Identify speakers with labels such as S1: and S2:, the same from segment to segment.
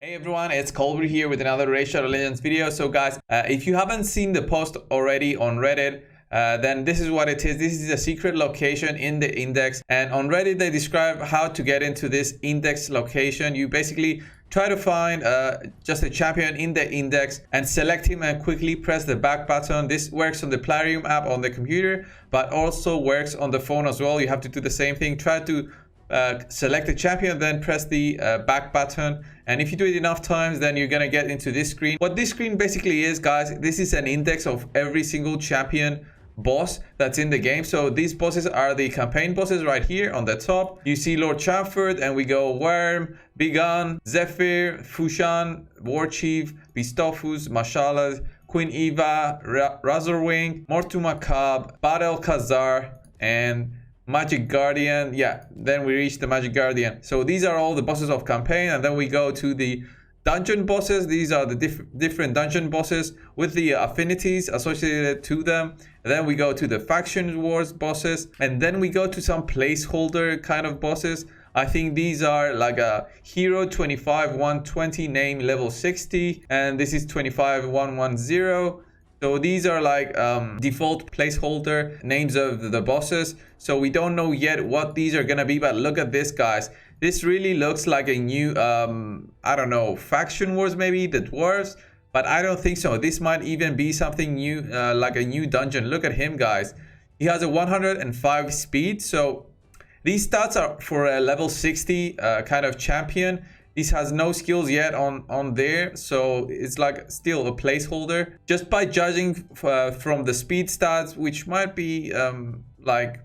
S1: Hey everyone, it's Colbert here with another Raid Shadow Legends video. So guys, if you haven't seen the post already on Reddit, then this is what it is. This is a secret location in the index, and on Reddit they describe how to get into this index location. You basically try to find just a champion in the index and select him and quickly press the back button. This works on the Plarium app on the computer, but also works on the phone as well. You have to do the same thing. Try to select the champion, then press the back button, and if you do it enough times, then you're gonna get into this screen. What this screen basically is, guys, this is an index of every single champion boss that's in the game. So these bosses are the campaign bosses right here on the top. You see Lord Chamford, and we go Worm, Bigan, Zephyr, Fushan, War Chief, Bistofus, Mashallah, Queen Eva, Razorwing, Mortuma Cab, Badel Khazar, and Magic Guardian. Yeah, then we reach the Magic Guardian. So these are all the bosses of campaign, and then we go to the dungeon bosses. These are the different dungeon bosses with the affinities associated to them. And then we go to the faction wars bosses, and then we go to some placeholder kind of bosses. I think these are like a hero 25-120 name level 60, and this is 25-110. So these are like default placeholder names of the bosses. So we don't know yet what these are gonna be, but look at this, guys. This really looks like a new, I don't know, faction wars, maybe the dwarves, but I don't think so. This might even be something new, like a new dungeon. Look at him, guys. He has a 105 speed. So these stats are for a level 60 kind of champion. This has no skills yet on there, so it's like still a placeholder. Just by judging from the speed stats, which might be like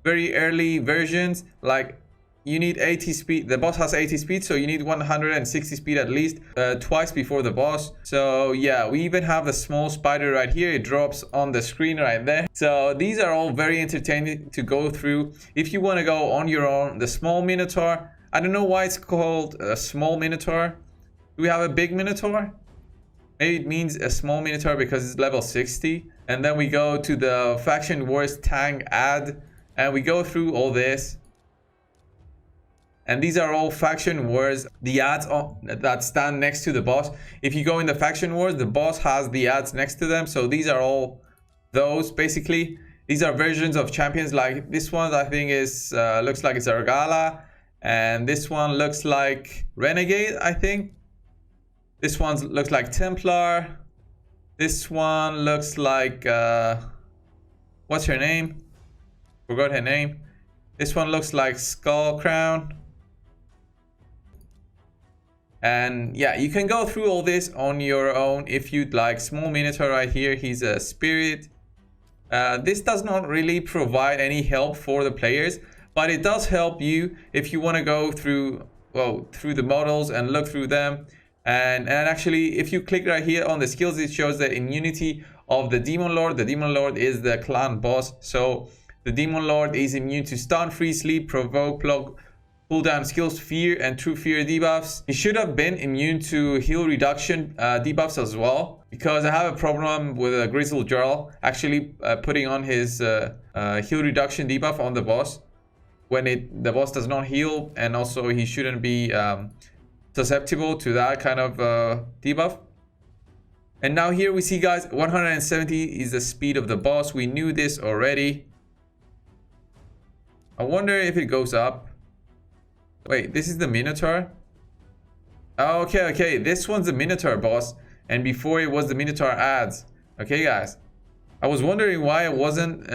S1: very early versions, like you need 80 speed. The boss has 80 speed, so you need 160 speed at least twice before the boss. So yeah, we even have a small spider right here. It drops on the screen right there. So these are all very entertaining to go through. If you want to go on your own, the small Minotaur, I don't know why it's called a small Minotaur. Do we have a big Minotaur? Maybe it means a small Minotaur because it's level 60. And then we go to the Faction Wars Tang ad, and we go through all this. And these are all Faction Wars, the ads that stand next to the boss. If you go in the Faction Wars, the boss has the ads next to them. So these are all those, basically. These are versions of champions. Like this one, I think is looks like it's Argala. And this one looks like Renegade, I think. This one looks like Templar. This one looks like what's her name? Forgot her name. This one looks like Skull Crown. And yeah, you can go through all this on your own if you'd like. Small Minotaur right here, he's a spirit. This does not really provide any help for the players, but it does help you if you want to go through, well, through the models and look through them. And actually, if you click right here on the skills, it shows the immunity of the Demon Lord. The Demon Lord is the clan boss. So the Demon Lord is immune to stun, free sleep, provoke, block, cooldown skills, fear, and true fear debuffs. He should have been immune to heal reduction debuffs as well, because I have a problem with a Grizzle Jarl actually putting on his heal reduction debuff on the boss when the boss does not heal, and also he shouldn't be susceptible to that kind of debuff. And now here we see, guys, 170 is the speed of the boss. We knew this already. I wonder if it goes up. Wait, this is the Minotaur? Oh, okay, this one's the Minotaur boss, and before it was the Minotaur ads. Okay, guys, I was wondering why I wasn't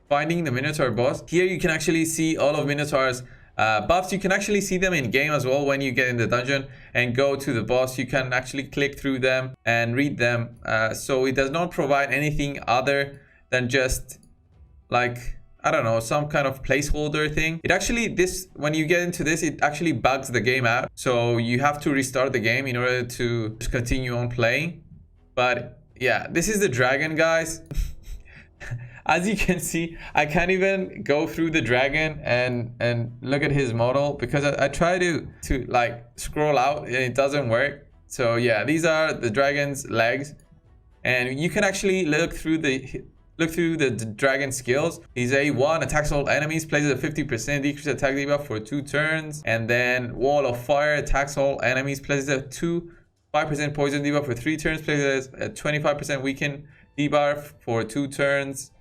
S1: finding the Minotaur boss. Here you can actually see all of Minotaur's buffs. You can actually see them in game as well when you get in the dungeon and go to the boss. You can actually click through them and read them. So it does not provide anything other than just like, I don't know, some kind of placeholder thing. It actually, when you get into this, it actually bugs the game out. So you have to restart the game in order to continue on playing. But yeah, this is the dragon, guys. As you can see, I can't even go through the dragon and look at his model, because I try to like scroll out and it doesn't work. So yeah, these are the dragon's legs, and you can actually look through Look through the dragon skills. He's A1, attacks all enemies, places a 50% decrease attack debuff for 2 turns. And then Wall of Fire, attacks all enemies, places a 5% poison debuff for 3 turns, places a 25% weaken debuff for 2 turns.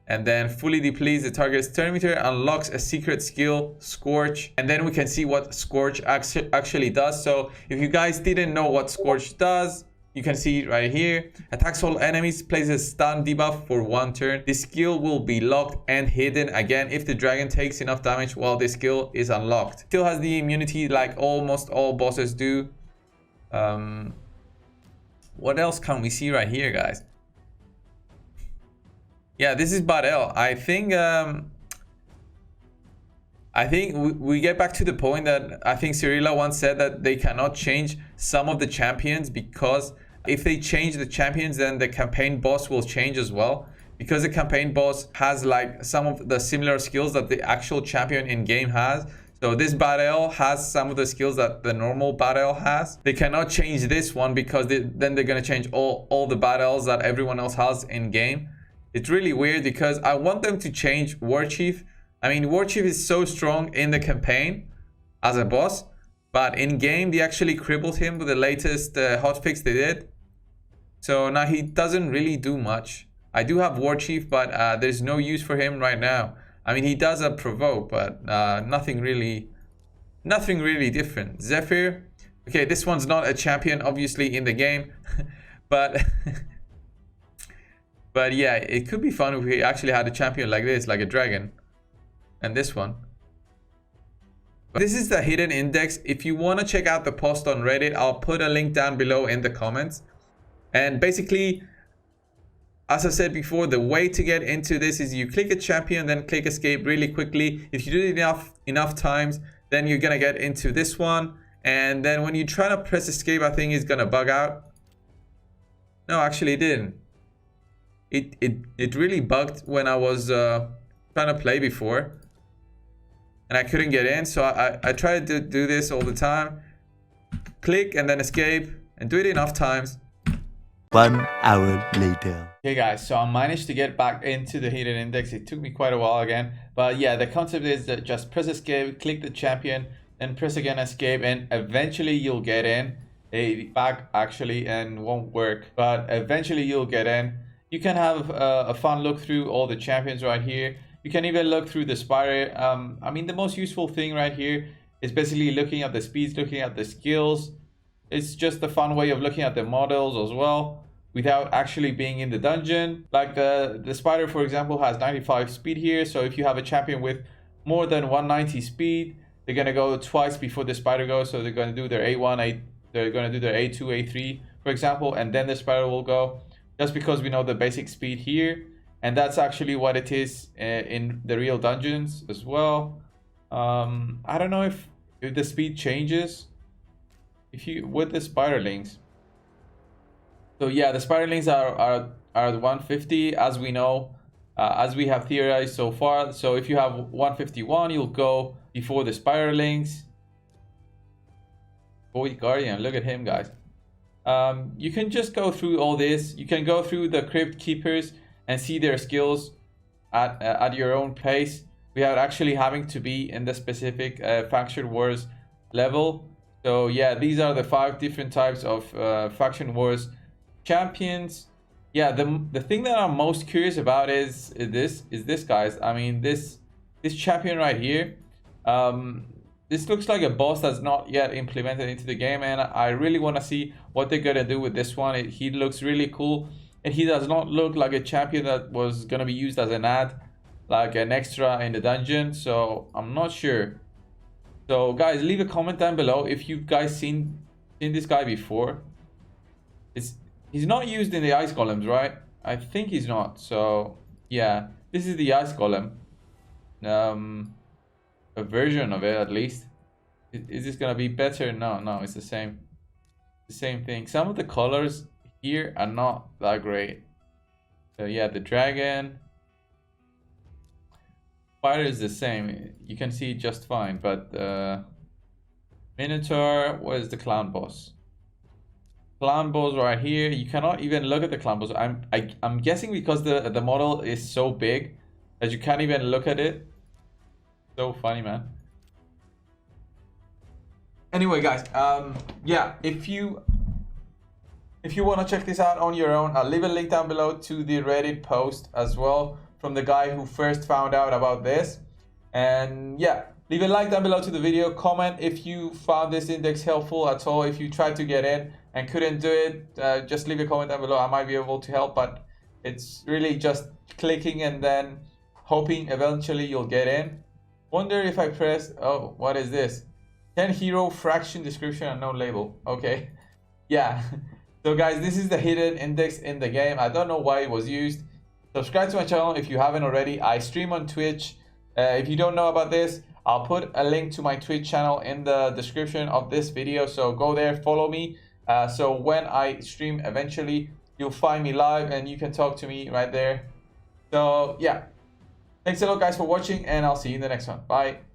S1: And then fully depletes the target's turn meter, unlocks a secret skill, Scorch. And then we can see what Scorch actually does. So if you guys didn't know what Scorch does, you can see it right here. Attacks all enemies, places stun debuff for 1 turn. This skill will be locked and hidden again if the dragon takes enough damage while this skill is unlocked. Still has the immunity like almost all bosses do. What else can we see right here, guys? Yeah, this is Barel. I think we get back to the point that I think Cyrilla once said that they cannot change some of the champions, because if they change the champions, then the campaign boss will change as well, because the campaign boss has like some of the similar skills that the actual champion in game has. So this Barel has some of the skills that the normal Barel has. They cannot change this one because then they're going to change all the Barels that everyone else has in game. It's really weird because I want them to change War Chief. I mean, War Chief is so strong in the campaign as a boss, but in game they actually crippled him with the latest hotfix they did. So now he doesn't really do much. I do have War Chief, but there's no use for him right now. I mean, he does a provoke, but nothing really different. Zephyr, okay, this one's not a champion obviously in the game, but but yeah, it could be fun if we actually had a champion like this, like a dragon. And this one. But this is the hidden index. If you want to check out the post on Reddit, I'll put a link down below in the comments. And basically, as I said before, the way to get into this is you click a champion, then click escape really quickly. If you do it enough times, then you're going to get into this one. And then when you try to press escape, I think it's going to bug out. No, actually it didn't. It really bugged when I was trying to play before, and I couldn't get in. So I tried to do this all the time. Click and then escape, and do it enough times.
S2: 1 hour later.
S1: Okay guys, so I managed to get back into the hidden index. It took me quite a while again, but yeah, the concept is that just press escape, click the champion, then press again escape, and eventually you'll get in. Back actually and won't work, but eventually you'll get in. You can have a fun look through all the champions right here. You can even look through the spider. I mean, the most useful thing right here is basically looking at the speeds, looking at the skills. It's just a fun way of looking at the models as well without actually being in the dungeon. Like the spider, for example, has 95 speed here. So if you have a champion with more than 190 speed, they're going to go twice before the spider goes. So they're going to do their A1, they're going to do their A2, A3, for example, and then the spider will go. Just because we know the basic speed here, and that's actually what it is in the real dungeons as well. I don't know if the speed changes if you with the spiderlings. So yeah, the spiderlings are 150 as we know, as we have theorized so far. So if you have 151, you'll go before the spiderlings. Boy Guardian, look at him, guys. You can just go through all this. You can go through the crypt keepers and see their skills at your own pace without actually having to be in the specific faction wars level. So yeah, these are the 5 different types of faction wars champions. Yeah, the thing that I'm most curious about is this, guys. I mean, this champion right here. This looks like a boss that's not yet implemented into the game, and I really want to see what they're gonna do with this one. He looks really cool, and he does not look like a champion that was gonna be used as an ad, like an extra in the dungeon. So I'm not sure. So guys, leave a comment down below if you guys seen this guy before. He's not used in the ice golems, right? I think he's not. So yeah, this is the ice golem. A version of it at least. Is this gonna be better? No, it's the same thing. Some of the colors here are not that great. So yeah, the dragon spider is the same. You can see it just fine, but Minotaur was the clown boss. Clambos right here. You cannot even look at the Clambos. I'm guessing because the model is so big that you can't even look at it. So funny, man. Anyway, guys, yeah, if you want to check this out on your own, I'll leave a link down below to the Reddit post as well from the guy who first found out about this. And yeah, leave a like down below to the video. Comment if you found this index helpful at all. If you tried to get in and couldn't do it, just leave a comment down below. I might be able to help, but it's really just clicking and then hoping eventually you'll get in. Wonder if I press, oh, what is this? 10 hero fraction description and no label. Okay, yeah. So guys, this is the hidden index in the game. I don't know why it was used. Subscribe to my channel if you haven't already. I stream on Twitch. If you don't know about this, I'll put a link to my Twitch channel in the description of this video. So go there, follow me. So when I stream eventually, you'll find me live and you can talk to me right there. So yeah, thanks a lot guys for watching, and I'll see you in the next one. Bye.